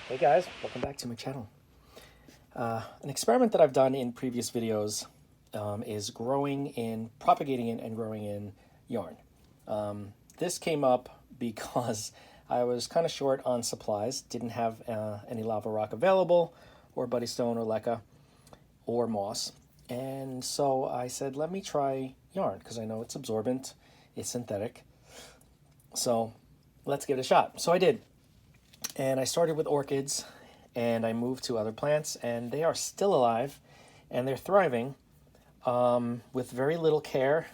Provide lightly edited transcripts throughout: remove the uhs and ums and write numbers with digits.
Hey guys, welcome back to my channel. An experiment that I've done in previous videos is propagating in and growing in yarn. This came up because I was kind of short on supplies, didn't have any lava rock available, or buddy stone, or leca, or moss. And so I said, let me try yarn, because I know it's absorbent, it's synthetic. So let's give it a shot. So I did. And I started with orchids, and I moved to other plants, and they are still alive, and they're thriving with very little care,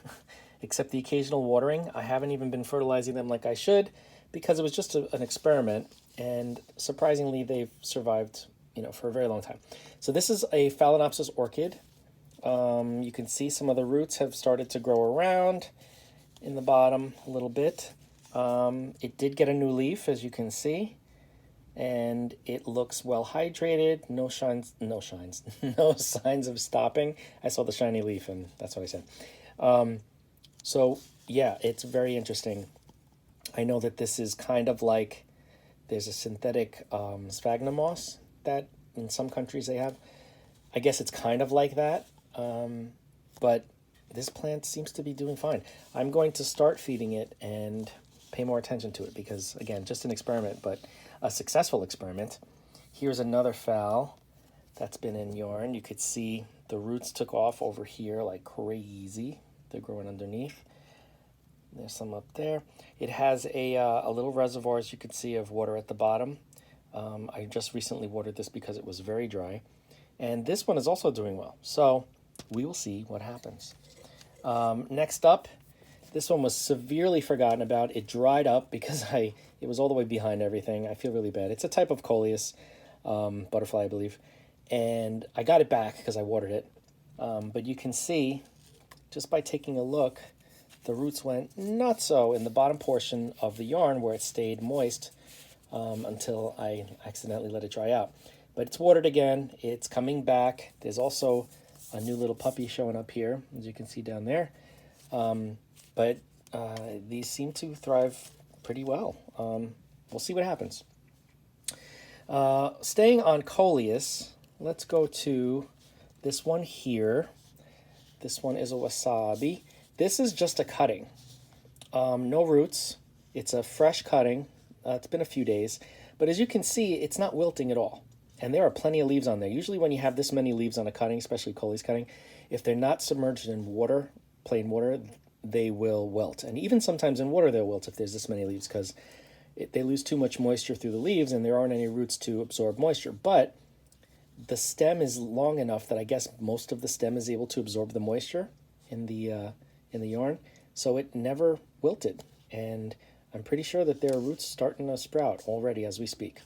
except the occasional watering. I haven't even been fertilizing them like I should, because it was just an experiment, and surprisingly, they've survived, for a very long time. So this is a Phalaenopsis orchid. You can see some of the roots have started to grow around in the bottom a little bit. It did get a new leaf, as you can see. And it looks well hydrated, no signs of stopping. I saw the shiny leaf, and that's what I said. So yeah, it's very interesting. I know that this is kind of like, there's a synthetic sphagnum moss that in some countries they have. I guess it's kind of like that, but this plant seems to be doing fine. I'm going to start feeding it and pay more attention to it because, again, just an experiment, but a successful experiment. Here's another phal that's been in yarn. You could see the roots took off over here like crazy. They're growing underneath. There's some up there. It has a little reservoir, as you can see, of water at the bottom. I just recently watered this because it was very dry. And this one is also doing well. So we will see what happens. Next up, this one was severely forgotten about. It dried up because it was all the way behind everything. I feel really bad. It's a type of Coleus butterfly, I believe. And I got it back because I watered it. But you can see, just by taking a look, the roots went not so in the bottom portion of the yarn where it stayed moist until I accidentally let it dry out. But it's watered again. It's coming back. There's also a new little puppy showing up here, as you can see down there. But these seem to thrive pretty well. We'll see what happens. Staying on Coleus, let's go to this one here. This one is a wasabi. This is just a cutting. No roots. It's a fresh cutting. It's been a few days. But as you can see, it's not wilting at all. And there are plenty of leaves on there. Usually when you have this many leaves on a cutting, especially Coleus cutting, if they're not submerged in water, plain water, they will wilt. And even sometimes in water they'll wilt if there's this many leaves, because they lose too much moisture through the leaves and there aren't any roots to absorb moisture. But the stem is long enough that I guess most of the stem is able to absorb the moisture in the yarn, so it never wilted. And I'm pretty sure that there are roots starting to sprout already as we speak.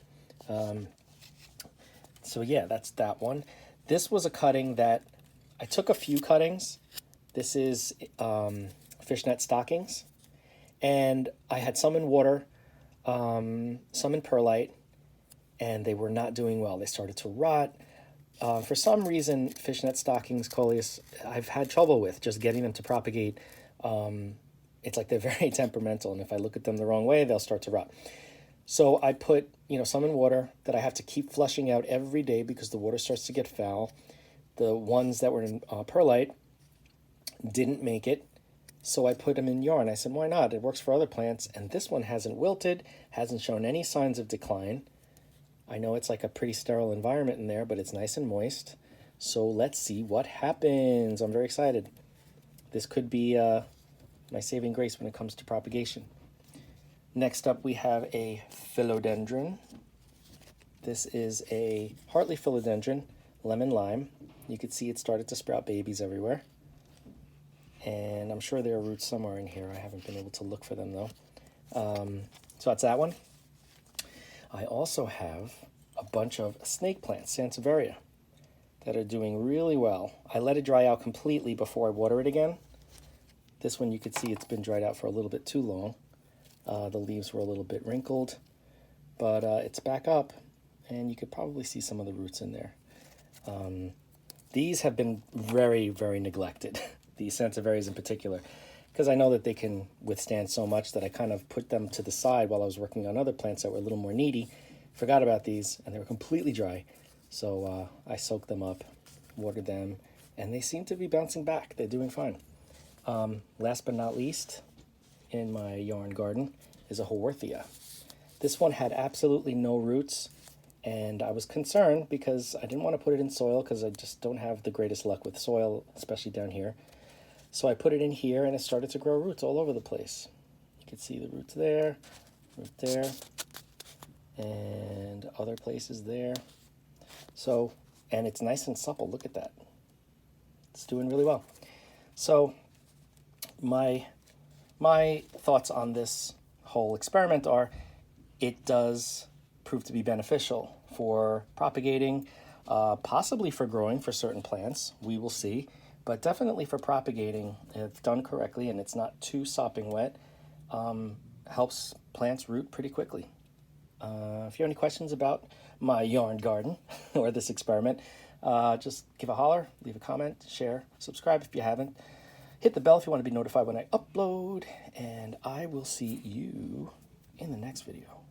So yeah, that's that one. This was a cutting that I took a few cuttings. This is fishnet stockings, and I had some in water, some in perlite, and they were not doing well. They started to rot. For some reason, fishnet stockings, Coleus, I've had trouble with just getting them to propagate. It's like they're very temperamental, and if I look at them the wrong way, they'll start to rot. So I put, some in water that I have to keep flushing out every day because the water starts to get foul. The ones that were in perlite didn't make it, so I put them in yarn. I said, why not? It works for other plants, and this one hasn't wilted, hasn't shown any signs of decline. I know it's like a pretty sterile environment in there, but it's nice and moist. So let's see what happens. I'm very excited. This could be my saving grace when it comes to propagation. Next up, we have a Philodendron. This is a Hartley Philodendron, lemon lime. You can see it started to sprout babies everywhere. And I'm sure there are roots somewhere in here. I haven't been able to look for them, though. So that's that one. I also have a bunch of snake plants, Sansevieria, that are doing really well. I let it dry out completely before I water it again. This one, you can see it's been dried out for a little bit too long. The leaves were a little bit wrinkled, but it's back up, and you could probably see some of the roots in there. These have been very, very neglected, these Sansevierias in particular, because I know that they can withstand so much that I kind of put them to the side while I was working on other plants that were a little more needy, forgot about these, and they were completely dry. So I soaked them up, watered them, and they seem to be bouncing back. They're doing fine. Last but not least, in my yarn garden is a Haworthia. This one had absolutely no roots, and I was concerned because I didn't want to put it in soil because I just don't have the greatest luck with soil, especially down here. So I put it in here, and it started to grow roots all over the place. You can see the roots there, root there, and other places there. So, and it's nice and supple. Look at that. It's doing really well. So my thoughts on this whole experiment are it does prove to be beneficial for propagating, possibly for growing for certain plants. We will see. But definitely for propagating, if done correctly and it's not too sopping wet, helps plants root pretty quickly. If you have any questions about my yarn garden or this experiment, just give a holler, leave a comment, share, subscribe if you haven't. Hit the bell if you want to be notified when I upload, and I will see you in the next video.